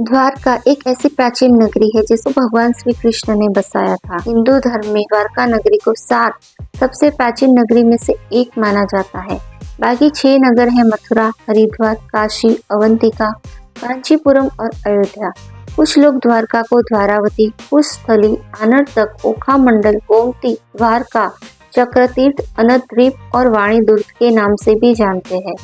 द्वारका एक ऐसी प्राचीन नगरी है जिसे भगवान श्री कृष्ण ने बसाया था। हिंदू धर्म में द्वारका नगरी को 7 सबसे प्राचीन नगरी में से एक माना जाता है। बाकी 6 नगर है मथुरा, हरिद्वार, काशी, अवंतिका, कांचीपुरम और अयोध्या। कुछ लोग द्वारका को द्वारावती, कुशस्थली, आनर्तक, ओखा मंडल, गोमती, द्वारका, चक्रतीर्थ, अनद्वीप और वाणी दुर्ग के नाम से भी जानते हैं।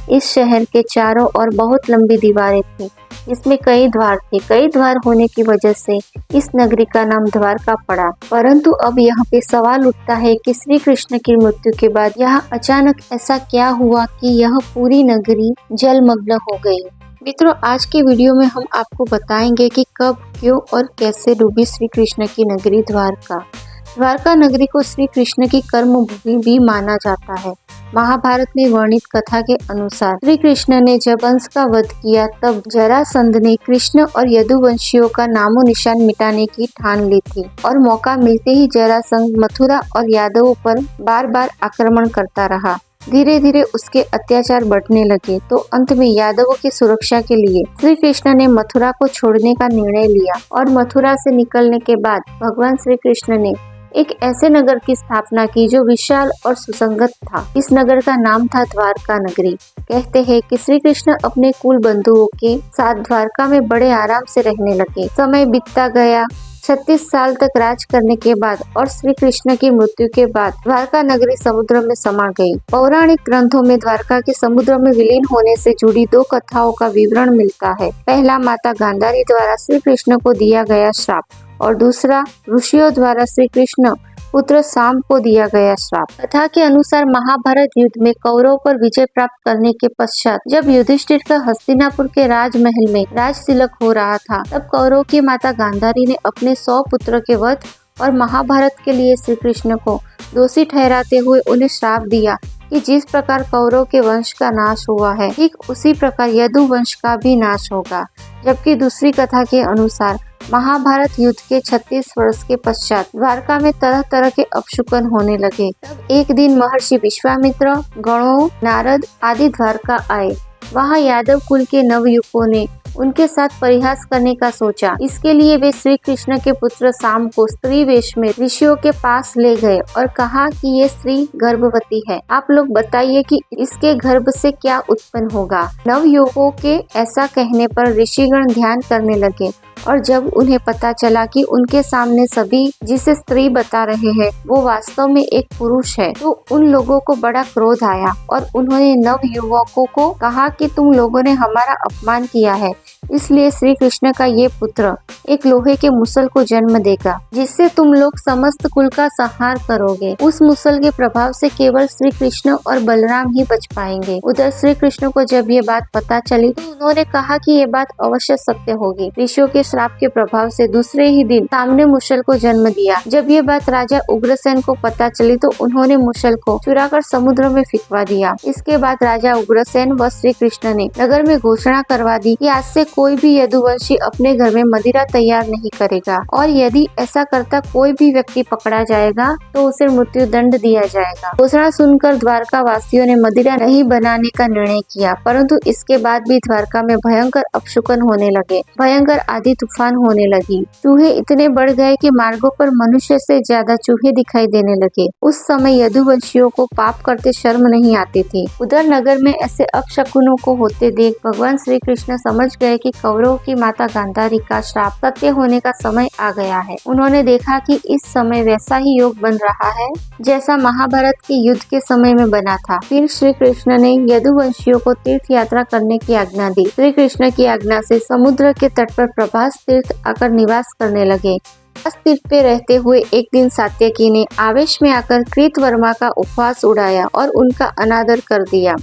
इस शहर के चारों ओर बहुत लंबी दीवारें थी, जिसमें कई द्वार थे। कई द्वार होने की वजह से इस नगरी का नाम द्वारका पड़ा। परंतु अब यहाँ पे सवाल उठता है कि श्री कृष्ण की मृत्यु के बाद यहाँ अचानक ऐसा क्या हुआ कि यह पूरी नगरी जलमग्न हो गई। मित्रों, आज के वीडियो में हम आपको बताएंगे कि कब, क्यों और कैसे डूबी श्री कृष्ण की नगरी द्वारका। द्वारका नगरी को श्री कृष्ण की कर्म भूमि भी माना जाता है। महाभारत में वर्णित कथा के अनुसार श्री कृष्ण ने जब अंश का वध किया, तब जरासंध ने कृष्ण और यदुवंशियों का नामो निशान मिटाने की ठान ली थी और मौका मिलते ही जरासंध मथुरा और यादवों पर बार बार आक्रमण करता रहा। धीरे धीरे उसके अत्याचार बढ़ने लगे, तो अंत में यादवों की सुरक्षा के लिए श्री कृष्ण ने मथुरा को छोड़ने का निर्णय लिया और मथुरा से निकलने के बाद भगवान श्री कृष्ण ने एक ऐसे नगर की स्थापना की जो विशाल और सुसंगत था। इस नगर का नाम था द्वारका नगरी। कहते हैं कि श्री कृष्ण अपने कुल बंधुओं के साथ द्वारका में बड़े आराम से रहने लगे। समय बीतता गया। 36 साल तक राज करने के बाद और श्री कृष्ण की मृत्यु के बाद द्वारका नगरी समुद्र में समा गई। पौराणिक ग्रंथों में द्वारका के समुद्र में विलीन होने से जुड़ी 2 कथाओं का विवरण मिलता है। पहला माता गांधारी द्वारा श्री कृष्ण को दिया गया श्राप और दूसरा ऋषियों द्वारा श्री कृष्ण पुत्र शाम को दिया गया श्राप। कथा के अनुसार महाभारत युद्ध में कौरवों पर विजय प्राप्त करने के पश्चात जब युधिष्ठिर का हस्तिनापुर के राजमहल में राज तिलक हो रहा था, तब कौरवों की माता गांधारी ने अपने 100 पुत्र के वध और महाभारत के लिए श्री कृष्ण को दोषी ठहराते हुए उन्हें श्राप दिया कि जिस प्रकार कौरव के वंश का नाश हुआ है, ठीक उसी प्रकार यदु वंश का भी नाश होगा। जबकि दूसरी कथा के अनुसार महाभारत युद्ध के 36 वर्ष के पश्चात द्वारका में तरह तरह के अपशकुन होने लगे। तब एक दिन महर्षि विश्वामित्र, गणों, नारद आदि द्वारका आए। वहाँ यादव कुल के नवयुवकों ने उनके साथ परिहास करने का सोचा। इसके लिए वे श्री कृष्ण के पुत्र शाम को स्त्री वेश में ऋषियों के पास ले गए और कहा कि ये स्त्री गर्भवती है। आप लोग बताइए कि इसके गर्भ से क्या उत्पन्न होगा। नवयुवकों के ऐसा कहने पर ऋषिगण ध्यान करने लगे और जब उन्हें पता चला कि उनके सामने सभी जिसे स्त्री बता रहे हैं वो वास्तव में एक पुरुष है, तो उन लोगों को बड़ा क्रोध आया और उन्होंने नवयुवकों को कहा कि तुम लोगों ने हमारा अपमान किया है, इसलिए श्री कृष्ण का ये पुत्र एक लोहे के मुसल को जन्म देगा, जिससे तुम लोग समस्त कुल का संहार करोगे। उस मुसल के प्रभाव से केवल श्री कृष्ण और बलराम ही बच पाएंगे। उधर श्री कृष्ण को जब ये बात पता चली तो उन्होंने कहा कि ये बात अवश्य सत्य होगी। ऋषियों के श्राप के प्रभाव से दूसरे ही दिन सामने मुसल को जन्म दिया। जब ये बात राजा उग्रसेन को पता चली तो उन्होंने मुसल को चुराकर समुद्र में फिकवा दिया। इसके बाद राजा उग्रसेन व श्री कृष्ण ने नगर में घोषणा करवा दी कि आज से कोई भी यदुवंशी अपने घर में मदिरा तैयार नहीं करेगा और यदि ऐसा करता कोई भी व्यक्ति पकड़ा जाएगा तो उसे मृत्यु दंड दिया जाएगा। घोषणा सुनकर द्वारका वासियों ने मदिरा नहीं बनाने का निर्णय किया, परंतु इसके बाद भी द्वारका में भयंकर अपशकुन होने लगे। भयंकर आंधी तूफान होने लगी। चूहे इतने बढ़ गए कि मार्गों पर मनुष्य से ज्यादा चूहे दिखाई देने लगे। उस समय यदुवंशियों को पाप करते शर्म नहीं आती थी। उधर नगर में ऐसे अपशकुनों को होते देख भगवान श्री कृष्ण समझ गए कि कौरवों की माता गांधारी का श्राप सत्य होने का समय आ गया है। उन्होंने देखा कि इस समय वैसा ही योग बन रहा है जैसा महाभारत के युद्ध के समय में बना था। फिर श्री कृष्ण ने यदुवंशियों को तीर्थ यात्रा करने की आज्ञा दी। श्री कृष्ण की आज्ञा से समुद्र के तट पर प्रभास तीर्थ आकर निवास करने लगे। प्रभास तीर्थ पे रहते हुए एक दिन सात्यकी ने आवेश में आकर कृतवर्मा का उपवास उड़ाया और उनका अनादर कर दिया।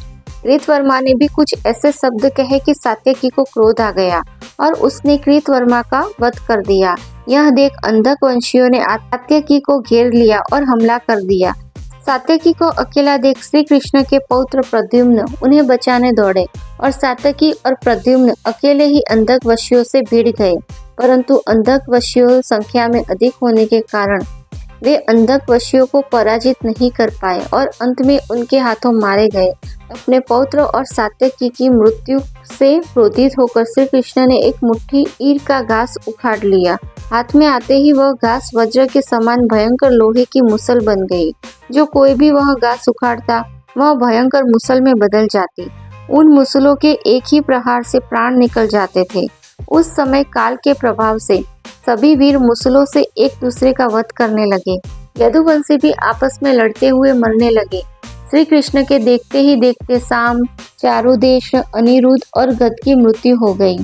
कृतवर्मा ने भी कुछ ऐसे शब्द कहे कि सात्यकी को क्रोध आ गया और उसने कृतवर्मा का वध कर दिया। यह देख अंधक वंशियों ने सात्यकी को घेर लिया और हमला कर दिया। सात्यकी को अकेला देख श्री कृष्ण के पौत्र प्रद्युम्न उन्हें बचाने दौड़े और सात्यकी और प्रद्युम्न अकेले ही अंधक वशियों से भिड़ गए, परंतु अंधक वशियों संख्या में अधिक होने के कारण वे अंधक वशियों को पराजित नहीं कर पाए और अंत में उनके हाथों मारे गए। अपने पौत्र और सात्यकी की मृत्यु से क्रोधित होकर श्री कृष्ण ने एक मुट्ठी ईर का घास उखाड़ लिया। हाथ में आते ही वह घास वज्र के समान भयंकर लोहे की मुसल बन गई। जो कोई भी वह घास उखाड़ता वह भयंकर मुसल में बदल जाती। उन मुसलों के एक ही प्रहार से प्राण निकल जाते थे। उस समय काल के प्रभाव से सभी वीर मुसलों से एक दूसरे का वध करने लगे। यदुवंशी भी आपस में लड़ते हुए मरने लगे। श्री कृष्ण के देखते ही देखते साम, चारुदेश, अनिरुद्ध और गद की मृत्यु हो गई।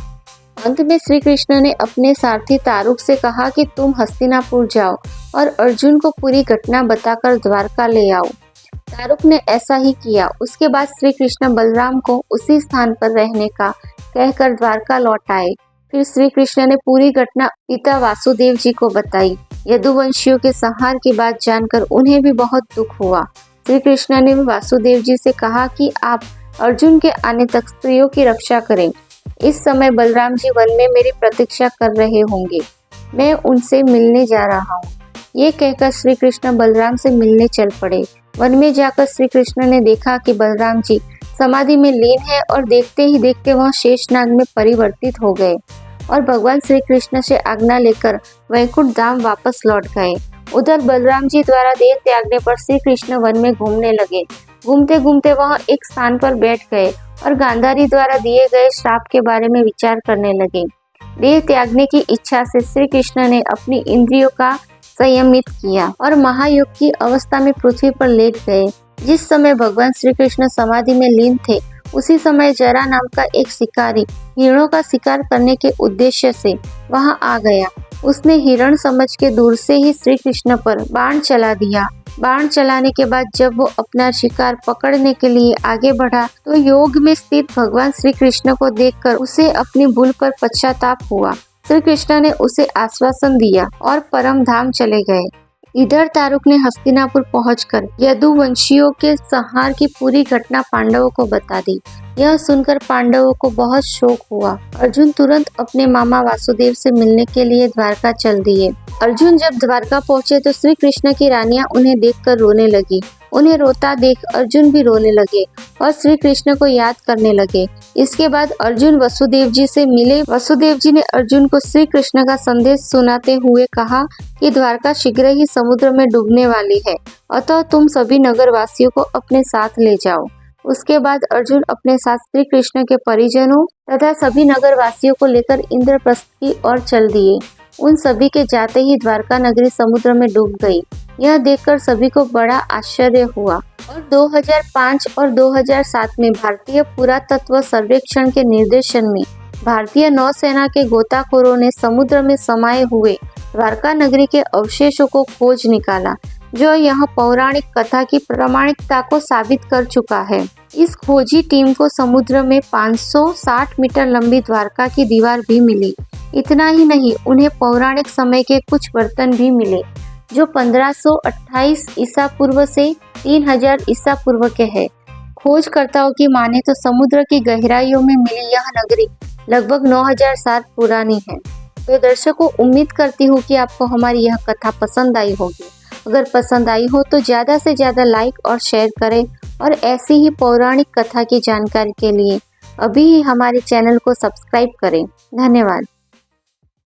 अंत में श्री कृष्ण ने अपने सारथी तारुक से कहा कि तुम हस्तिनापुर जाओ और अर्जुन को पूरी घटना बताकर द्वारका ले आओ। तारुक ने ऐसा ही किया। उसके बाद श्री कृष्ण बलराम को उसी स्थान पर रहने का कहकर द्वारका लौट आए। फिर श्री कृष्ण ने पूरी घटना पिता वासुदेव जी को बताई। यदुवंशियों के संहार की बात जानकर उन्हें भी बहुत दुख हुआ। श्री कृष्ण ने वासुदेव जी से कहा कि आप अर्जुन के आने तक स्त्रियों की रक्षा करें। इस समय बलराम जी वन में मेरी प्रतीक्षा कर रहे होंगे। मैं उनसे मिलने जा रहा हूँ। ये कहकर श्री कृष्ण बलराम से मिलने चल पड़े। वन में जाकर श्री कृष्ण ने देखा कि बलराम जी समाधि में लीन है और देखते ही देखते वह शेषनाग में परिवर्तित हो गए और भगवान श्री कृष्ण से आज्ञा लेकर वैकुंठ धाम वापस लौट गए। उधर बलराम जी द्वारा देह त्यागने पर श्री कृष्ण वन में घूमने लगे। घूमते घूमते वह एक स्थान पर बैठ गए और गांधारी द्वारा दिए गए श्राप के बारे में विचार करने लगे। देह त्यागने की इच्छा से श्री कृष्ण ने अपनी इंद्रियों का संयमित किया और महायोग की अवस्था में पृथ्वी पर लेट गए। जिस समय भगवान श्री कृष्ण समाधि में लीन थे उसी समय जरा नाम का एक शिकारी हिरणों का शिकार करने के उद्देश्य से वहां आ गया। उसने हिरण समझ के दूर से ही श्री कृष्ण पर बाण चला दिया। बाण चलाने के बाद जब वो अपना शिकार पकड़ने के लिए आगे बढ़ा तो योग में स्थित भगवान श्री कृष्ण को देखकर उसे अपनी भूल पर पश्चाताप हुआ। श्री कृष्ण ने उसे आश्वासन दिया और परम धाम चले गए। इधर तारुक ने हस्तिनापुर पहुंचकर यदुवंशियों के संहार की पूरी घटना पांडवों को बता दी। यह सुनकर पांडवों को बहुत शोक हुआ। अर्जुन तुरंत अपने मामा वासुदेव से मिलने के लिए द्वारका चल दिए। अर्जुन जब द्वारका पहुंचे तो श्री कृष्ण की रानियां उन्हें देखकर रोने लगी। उन्हें रोता देख अर्जुन भी रोने लगे और श्री कृष्ण को याद करने लगे। इसके बाद अर्जुन वसुदेव जी से मिले। वसुदेव जी ने अर्जुन को श्री कृष्ण का संदेश सुनाते हुए कहा कि द्वारका शीघ्र ही समुद्र में डूबने वाली है, अतः तुम सभी नगरवासियों को अपने साथ ले जाओ। उसके बाद अर्जुन अपने साथ श्री कृष्ण के परिजनों तथा सभी नगरवासियों को लेकर इंद्रप्रस्थ की ओर चल दिए। उन सभी के जाते ही द्वारका नगरी समुद्र में डूब गई। यह देखकर सभी को बड़ा आश्चर्य हुआ और 2005 और 2007 में भारतीय पुरातत्व सर्वेक्षण के निर्देशन में भारतीय नौसेना के गोताखोरों ने समुद्र में समाये हुए द्वारका नगरी के अवशेषों को खोज निकाला, जो यह पौराणिक कथा की प्रामाणिकता को साबित कर चुका है। इस खोजी टीम को समुद्र में 560 मीटर लंबी द्वारका की दीवार भी मिली। इतना ही नहीं, उन्हें पौराणिक समय के कुछ बर्तन भी मिले जो 1528 ईसा पूर्व से 3000 ईसा पूर्व के हैं। खोजकर्ताओं की माने तो समुद्र की गहराइयों में मिली यह नगरी लगभग 9000 साल पुरानी है। तो दर्शकों, उम्मीद करती हूँ कि आपको हमारी यह कथा पसंद आई होगी। अगर पसंद आई हो तो ज़्यादा से ज़्यादा लाइक और शेयर करें और ऐसी ही पौराणिक कथा की जानकारी के लिए अभी ही हमारे चैनल को सब्सक्राइब करें। धन्यवाद।